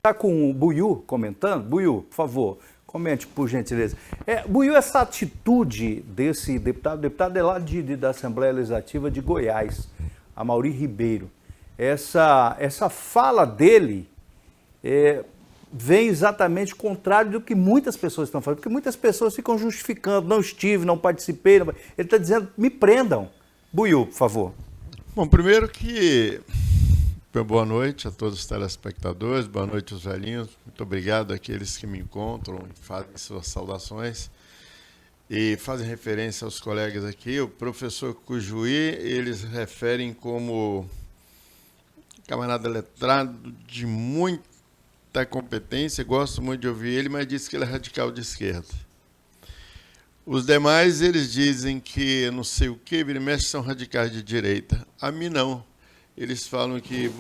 Está com o Buiú comentando? Buiú, por favor, comente, por gentileza. Buiú, essa atitude desse deputado, o deputado é lá da Assembleia Legislativa de Goiás, Amaury Ribeiro, essa fala dele vem exatamente contrário do que muitas pessoas estão falando, porque muitas pessoas ficam justificando, não estive, não participei, ele está dizendo, me prendam. Buiú, por favor. Bom, primeiro que boa noite a todos os telespectadores, boa noite aos velhinhos, muito obrigado àqueles que me encontram e fazem suas saudações e fazem referência aos colegas aqui. O professor Cujuí, eles referem como camarada letrado de muita competência, gosto muito de ouvir ele, mas diz que ele é radical de esquerda. Os demais, eles dizem que não sei o que, vira e mexe, são radicais de direita. A mim não. Eles falam que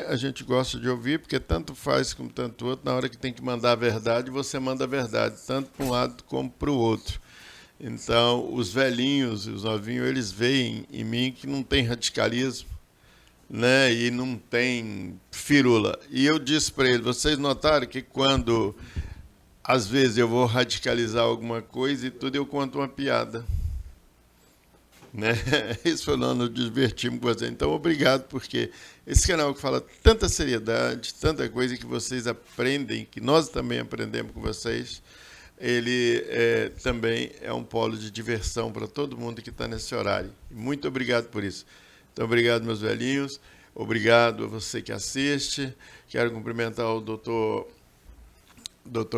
a gente gosta de ouvir, porque tanto faz como tanto outro, na hora que tem que mandar a verdade, você manda a verdade, tanto para um lado como para o outro. Então, os velhinhos e os novinhos, eles veem em mim que não tem radicalismo, né? E não tem firula. E eu disse para eles, vocês notaram que quando, às vezes, eu vou radicalizar alguma coisa e tudo, eu conto uma piada. Né? Isso foi lá, nos divertimos com você. Então, obrigado, porque esse canal que fala tanta seriedade, tanta coisa que vocês aprendem, que nós também aprendemos com vocês, ele também é um polo de diversão para todo mundo que está nesse horário. Muito obrigado por isso. Então, obrigado, meus velhinhos. Obrigado a você que assiste. Quero cumprimentar o doutor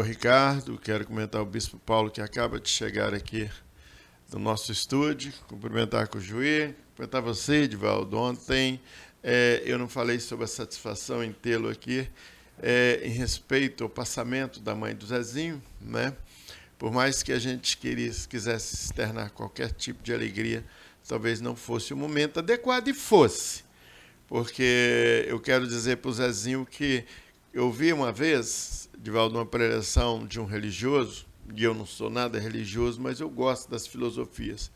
Ricardo, quero cumprimentar o Bispo Paulo, que acaba de chegar aqui no nosso estúdio, cumprimentar com o Juí, cumprimentar você, Edivaldo. Ontem eu não falei sobre a satisfação em tê-lo aqui, em respeito ao passamento da mãe do Zezinho, né? Por mais que a gente quisesse externar qualquer tipo de alegria, talvez não fosse o momento adequado, e fosse, porque eu quero dizer para o Zezinho que eu vi uma vez, Edivaldo, uma preleção de um religioso, e eu não sou nada religioso, mas eu gosto das filosofias,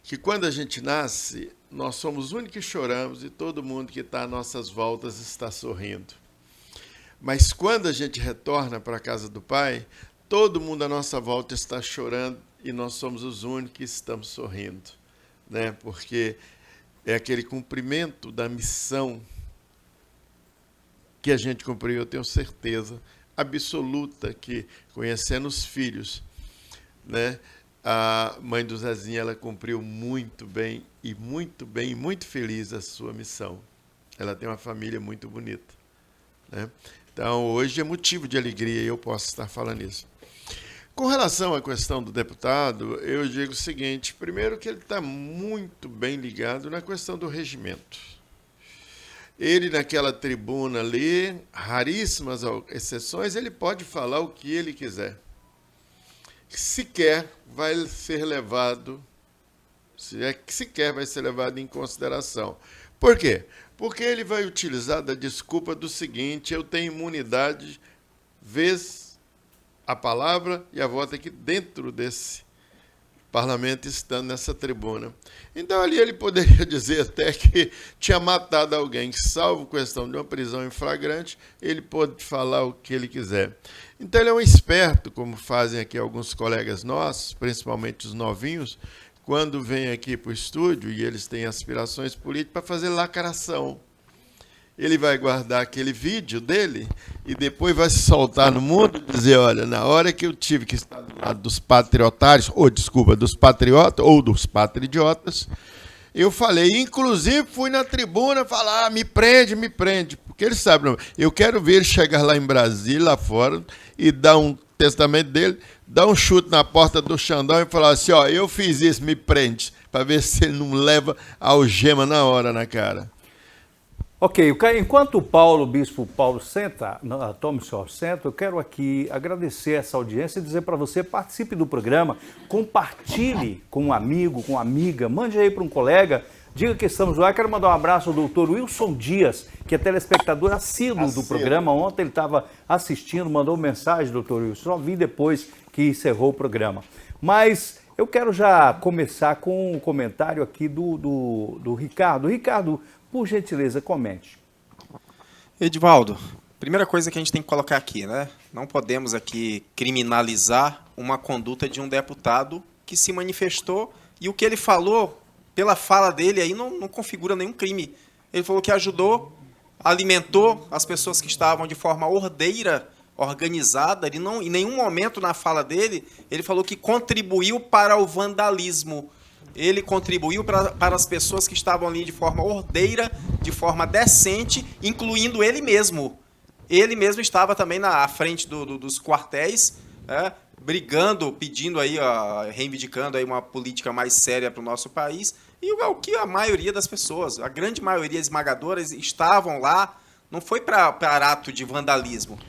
que quando a gente nasce, nós somos os únicos que choramos e todo mundo que está às nossas voltas está sorrindo. Mas quando a gente retorna para a casa do Pai, todo mundo à nossa volta está chorando e nós somos os únicos que estamos sorrindo, né? Porque é aquele cumprimento da missão que a gente cumpriu, eu tenho certeza absoluta que, conhecendo os filhos, né, a mãe do Zezinho, ela cumpriu muito bem, muito feliz a sua missão. Ela tem uma família muito bonita, né? Então, hoje é motivo de alegria e eu posso estar falando isso. Com relação à questão do deputado, eu digo o seguinte, primeiro que ele está muito bem ligado na questão do regimento. Ele, naquela tribuna ali, raríssimas exceções, ele pode falar o que ele quiser. Sequer vai ser levado em consideração. Por quê? Porque ele vai utilizar da desculpa do seguinte, eu tenho imunidade, vez a palavra e a voz aqui dentro desse parlamento, estando nessa tribuna. Então, ali ele poderia dizer até que tinha matado alguém, salvo questão de uma prisão em flagrante, ele pode falar o que ele quiser. Então, ele é um esperto, como fazem aqui alguns colegas nossos, principalmente os novinhos, quando vêm aqui para o estúdio e eles têm aspirações políticas para fazer lacração. Ele vai guardar aquele vídeo dele e depois vai se soltar no mundo e dizer, olha, na hora que eu tive que estar do lado dos patriotários, dos patriotas ou dos patriotas, eu falei, inclusive fui na tribuna falar, me prende, porque ele sabe, eu quero ver ele chegar lá em Brasília, lá fora, e dar um testamento dele, dar um chute na porta do Xandão e falar assim, ó, eu fiz isso, me prende, para ver se ele não leva a algema na hora na cara. Ok, enquanto o Bispo Paulo toma o seu assento, eu quero aqui agradecer essa audiência e dizer para você, participe do programa, compartilhe com um amigo, com uma amiga, mande aí para um colega, diga que estamos lá. Quero mandar um abraço ao doutor Wilson Dias, que é telespectador assíduo do programa. Ontem ele estava assistindo, mandou mensagem, doutor Wilson, só vi depois que encerrou o programa. Mas eu quero já começar com um comentário aqui do Ricardo. Ricardo, por gentileza, comente. Edivaldo, Primeira coisa que a gente tem que colocar aqui, né? Não podemos aqui criminalizar uma conduta de um deputado que se manifestou e o que ele falou, pela fala dele, aí não configura nenhum crime. Ele falou que ajudou, alimentou as pessoas que estavam de forma ordeira, organizada. Ele não, em nenhum momento na fala dele, ele falou que contribuiu para o vandalismo. Ele contribuiu para as pessoas que estavam ali de forma ordeira, de forma decente, incluindo ele mesmo. Ele mesmo estava também na frente dos quartéis, brigando, pedindo aí, reivindicando aí uma política mais séria para o nosso país. E o que a maioria das pessoas, a grande maioria esmagadora, estavam lá, não foi para ato de vandalismo.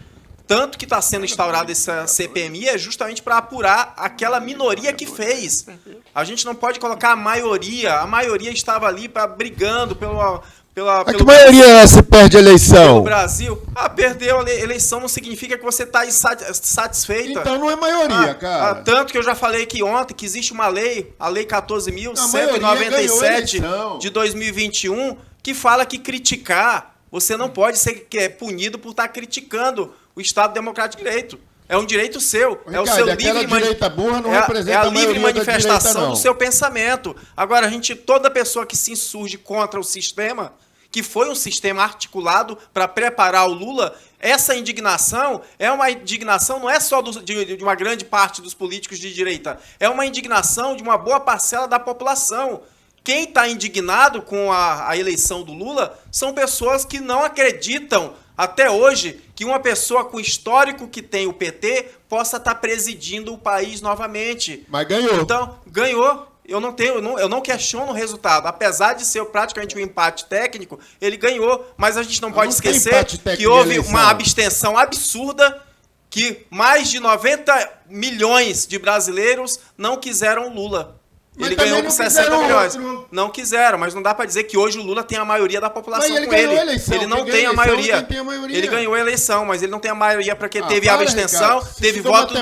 Tanto que está sendo instaurada essa CPMI é justamente para apurar aquela minoria que fez. A gente não pode colocar a maioria estava ali brigando pela que maioria é essa perde a eleição? Pelo Brasil. Perdeu a eleição não significa que você está insatisfeita. Então não é maioria, cara. Tanto que eu já falei aqui ontem que existe uma lei, a Lei 14.197 de 2021, que fala que criticar, você não pode ser punido por estar criticando o Estado Democrático de Direito. É um direito seu. Ricardo, é o seu direita burra não representa a livre manifestação direita, do seu pensamento. Agora, toda pessoa que se insurge contra o sistema, que foi um sistema articulado para preparar o Lula, essa indignação é uma indignação não é só de uma grande parte dos políticos de direita, é uma indignação de uma boa parcela da população. Quem está indignado com a eleição do Lula são pessoas que não acreditam até hoje que uma pessoa com o histórico que tem o PT possa estar presidindo o país novamente. Mas ganhou. Então, ganhou. Eu não questiono o resultado. Apesar de ser praticamente um empate técnico, ele ganhou. Mas a gente não pode esquecer que houve uma abstenção absurda, que mais de 90 milhões de brasileiros não quiseram Lula. Ele ganhou com 60 milhões. Não quiseram, mas não dá para dizer que hoje o Lula tem a maioria da população com ele. Ele não tem a maioria. Ele ganhou a eleição, mas ele não tem a maioria porque teve abstenção, teve votos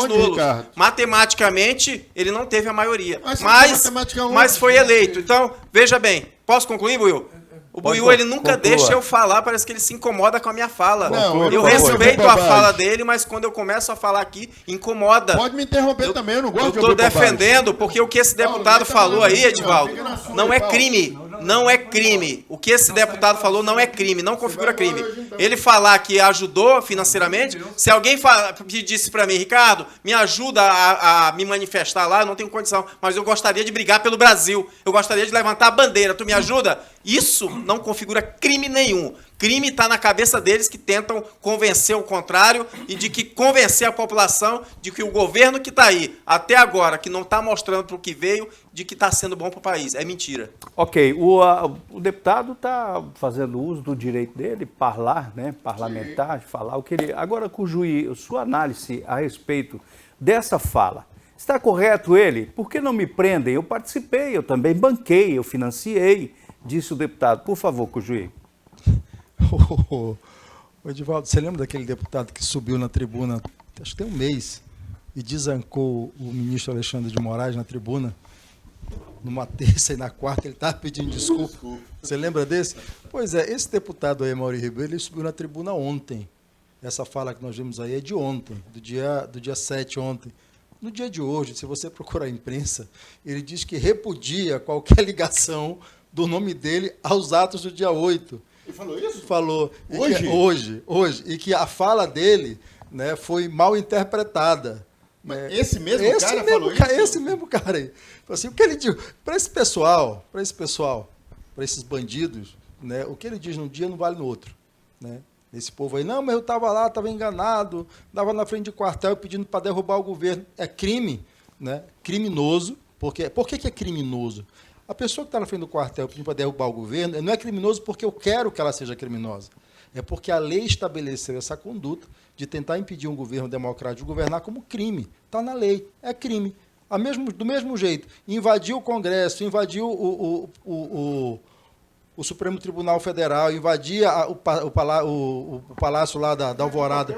nulos. Matematicamente, ele não teve a maioria. Mas foi eleito. Então, veja bem. Posso concluir, Buiu? O Buiu, ele nunca deixa eu falar, parece que ele se incomoda com a minha fala. Eu respeito a fala dele, mas quando eu começo a falar aqui, incomoda. Pode me interromper também, eu não gosto de ouvir bobagem. Eu estou defendendo, porque o que esse deputado falou aí, Edivaldo, não é crime. Não é crime. O que esse deputado falou não é crime, não configura crime. Ele falar que ajudou financeiramente, se alguém disse para mim, Ricardo, me ajuda a me manifestar lá, eu não tenho condição, mas eu gostaria de brigar pelo Brasil, eu gostaria de levantar a bandeira, tu me ajuda? Isso não configura crime nenhum. Crime está na cabeça deles que tentam convencer o contrário e de que convencer a população de que o governo que está aí, até agora, que não está mostrando para o que veio, de que está sendo bom para o país. É mentira. Ok, o deputado está fazendo uso do direito dele, parlamentar, de falar o que ele... Agora, Cujuí, sua análise a respeito dessa fala, está correto ele? Por que não me prendem? Eu participei, eu também banquei, eu financiei, disse o deputado. Por favor, Cujuí. Edivaldo, você lembra daquele deputado que subiu na tribuna, acho que tem um mês, e desancou o ministro Alexandre de Moraes na tribuna? Numa terça e na quarta ele estava pedindo desculpa. Você lembra desse? Pois é, esse deputado aí, Mauri Ribeiro, ele subiu na tribuna ontem. Essa fala que nós vimos aí é de ontem, do dia 7 ontem. No dia de hoje, se você procurar a imprensa, ele diz que repudia qualquer ligação do nome dele aos atos do dia 8. Ele falou isso? Falou. Hoje? E que a fala dele, né, foi mal interpretada. Mas esse mesmo cara falou isso? Esse mesmo cara aí. Assim, o que ele diz para esse pessoal, para esses bandidos, né, o que ele diz num dia não vale no outro. Né? Esse povo aí, não, mas eu estava lá, estava enganado, estava na frente de quartel pedindo para derrubar o governo. É crime, né? Criminoso. Por que é criminoso? A pessoa que está na frente do quartel pedindo para derrubar o governo não é criminoso porque eu quero que ela seja criminosa. É porque a lei estabeleceu essa conduta de tentar impedir um governo democrático de governar como crime. Está na lei, é crime. Do mesmo jeito, invadiu o Congresso, invadiu o Supremo Tribunal Federal, invadia o Palácio lá da Alvorada.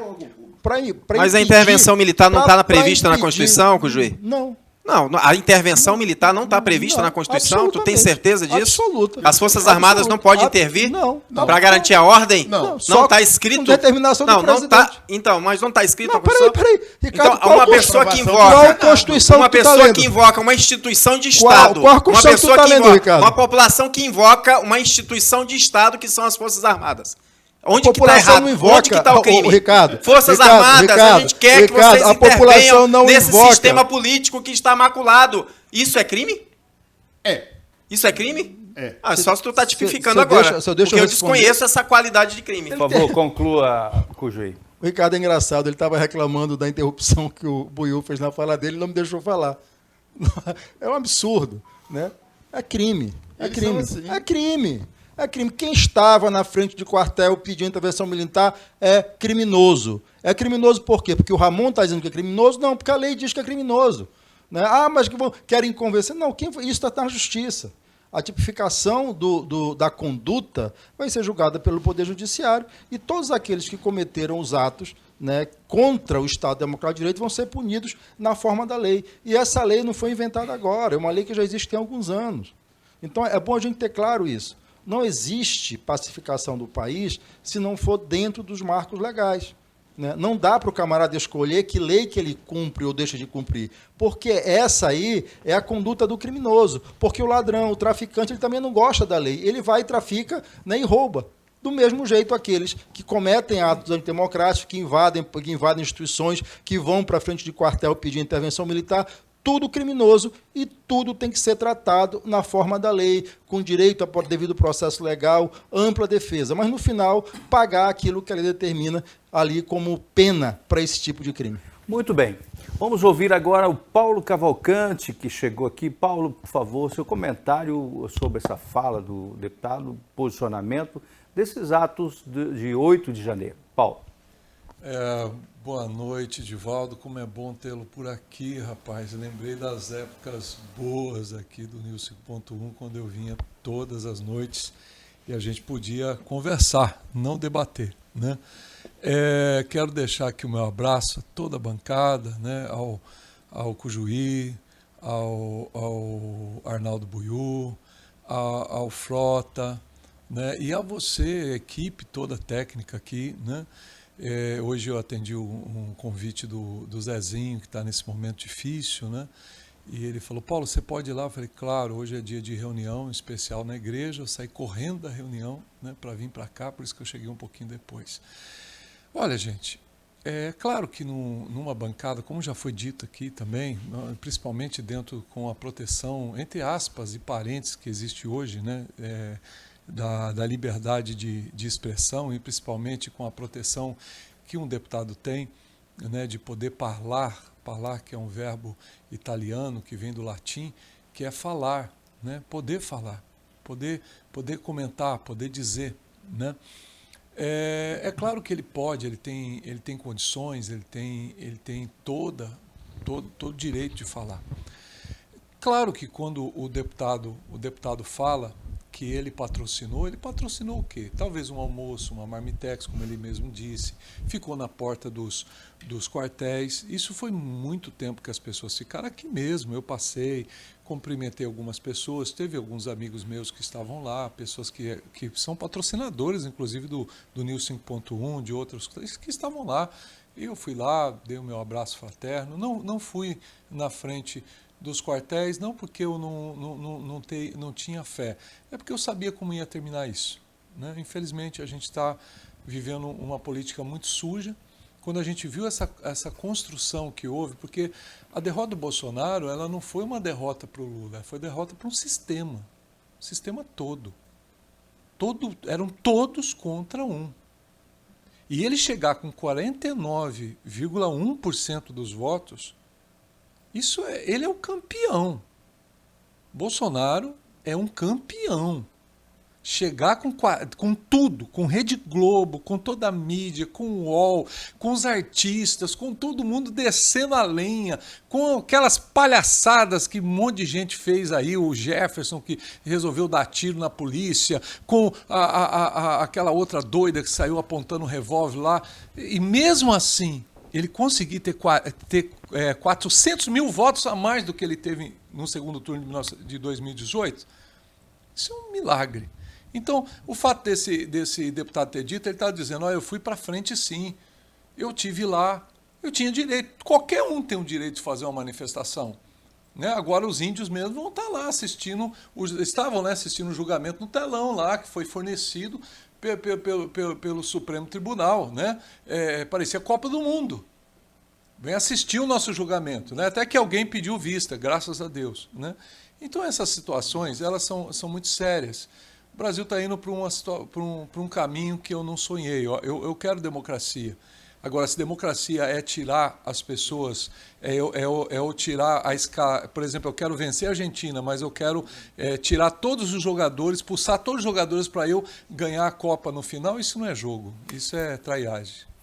Mas a intervenção militar não está prevista na Constituição, Cujuí? Não. Não, a intervenção militar não está prevista na Constituição? Tu tem certeza disso? Absoluta. As Forças Armadas não podem intervir? Não. Para garantir a ordem? Não. Não está escrito. Com determinação do presidente. Tá. Então, mas não está escrito Não, na Constituição? peraí. Ricardo, Então, uma pessoa que qual a invoca. Constituição Uma que tu tá pessoa lendo? que invoca uma instituição de Estado. Qual a Constituição uma pessoa que tu tá que lendo, invoca, Ricardo? uma população que invoca uma instituição de Estado que são as Forças Armadas. Onde A que está população errado? não invoca. Onde que está o crime? Ricardo, Forças Armadas, a gente quer que vocês a população intervenham não nesse invoca. sistema político que está maculado. Isso é crime? É. Isso é crime? É. Só se tu está tipificando se eu agora. deixo- se eu deixo porque eu eu responder. desconheço essa qualidade de crime. Por favor, conclua, Cujuí. O Ricardo é engraçado, ele estava reclamando da interrupção que o Buiú fez na fala dele e não me deixou falar. É um absurdo, né? É crime. É Eles crime. são assim. É crime. É crime. Quem estava na frente de quartel pedindo intervenção militar é criminoso. É criminoso por quê? Porque o Ramon está dizendo que é criminoso? Não, porque a lei diz que é criminoso. Né? Ah, mas querem convencer? Não, isso está na justiça. A tipificação da conduta vai ser julgada pelo Poder Judiciário e todos aqueles que cometeram os atos, né, contra o Estado Democrático de Direito vão ser punidos na forma da lei. E essa lei não foi inventada agora, é uma lei que já existe há alguns anos. Então é bom a gente ter claro isso. Não existe pacificação do país se não for dentro dos marcos legais. Né? Não dá para o camarada escolher que lei que ele cumpre ou deixa de cumprir, porque essa aí é a conduta do criminoso, porque o ladrão, o traficante, ele também não gosta da lei, ele vai e trafica, né, e rouba. Do mesmo jeito aqueles que cometem atos antidemocráticos, que invadem instituições, que vão para frente de quartel pedir intervenção militar, tudo criminoso e tudo tem que ser tratado na forma da lei, com direito a devido processo legal, ampla defesa, mas no final pagar aquilo que a lei determina ali como pena para esse tipo de crime. Muito bem. Vamos ouvir agora o Paulo Cavalcante, que chegou aqui. Paulo, por favor, seu comentário sobre essa fala do deputado, posicionamento desses atos de 8 de janeiro. Paulo. Boa noite, Divaldo. Como é bom tê-lo por aqui, rapaz. Lembrei das épocas boas aqui do News 5.1, quando eu vinha todas as noites e a gente podia conversar, não debater, né? Quero deixar aqui o meu abraço a toda a bancada, né? Ao Cujuí, ao Arnaldo Buiú, ao Frota, né? E a você, a equipe toda técnica aqui, né? Hoje eu atendi um convite do Zezinho, que está nesse momento difícil, né? E ele falou, Paulo, você pode ir lá? Eu falei, claro, hoje é dia de reunião especial na igreja, eu saí correndo da reunião, né, para vir para cá, por isso que eu cheguei um pouquinho depois. Olha, gente, é claro que numa bancada, como já foi dito aqui também, principalmente dentro com a proteção, entre aspas e parênteses, que existe hoje, né, da liberdade de expressão e principalmente com a proteção que um deputado tem, né, de poder falar, que é um verbo italiano que vem do latim, que é falar, né, poder falar, poder comentar, poder dizer, né. É claro que ele pode, ele tem condições, ele tem todo o direito de falar. Claro que quando o deputado fala que ele patrocinou o quê? Talvez um almoço, uma marmitex, como ele mesmo disse, ficou na porta dos quartéis. Isso foi muito tempo que as pessoas ficaram aqui mesmo. Eu passei, cumprimentei algumas pessoas, teve alguns amigos meus que estavam lá, pessoas que são patrocinadores, inclusive do News 5.1, de outros que estavam lá. Eu fui lá, dei o meu abraço fraterno, não fui na frente dos quartéis, não porque eu não tinha fé, é porque eu sabia como ia terminar isso, né? Infelizmente, a gente está vivendo uma política muito suja. Quando a gente viu essa construção que houve, porque a derrota do Bolsonaro, ela não foi uma derrota para o Lula, foi derrota para um sistema todo. Eram todos contra um. E ele chegar com 49,1% dos votos, ele é o campeão. Bolsonaro é um campeão. Chegar com tudo, com Rede Globo, com toda a mídia, com o UOL, com os artistas, com todo mundo descendo a lenha, com aquelas palhaçadas que um monte de gente fez aí, o Jefferson que resolveu dar tiro na polícia, com aquela outra doida que saiu apontando um revólver lá, e mesmo assim ele conseguir ter 400 mil votos a mais do que ele teve no segundo turno de 2018, isso é um milagre. Então, o fato desse deputado ter dito, ele está dizendo, eu fui para frente sim, eu tive lá, eu tinha direito, qualquer um tem o direito de fazer uma manifestação. Né? Agora os índios mesmo vão estar lá estavam assistindo o julgamento no telão lá, que foi fornecido pelo Supremo Tribunal, né? Parecia a Copa do Mundo. Vem assistir o nosso julgamento, né? Até que alguém pediu vista, graças a Deus. Né? Então essas situações, elas são muito sérias. O Brasil está indo para um caminho que eu não sonhei. Eu quero democracia. Agora, se democracia é tirar as pessoas, eu tirar a escala. Por exemplo, eu quero vencer a Argentina, mas eu quero tirar todos os jogadores, expulsar todos os jogadores para eu ganhar a Copa no final, isso não é jogo, isso é traiagem.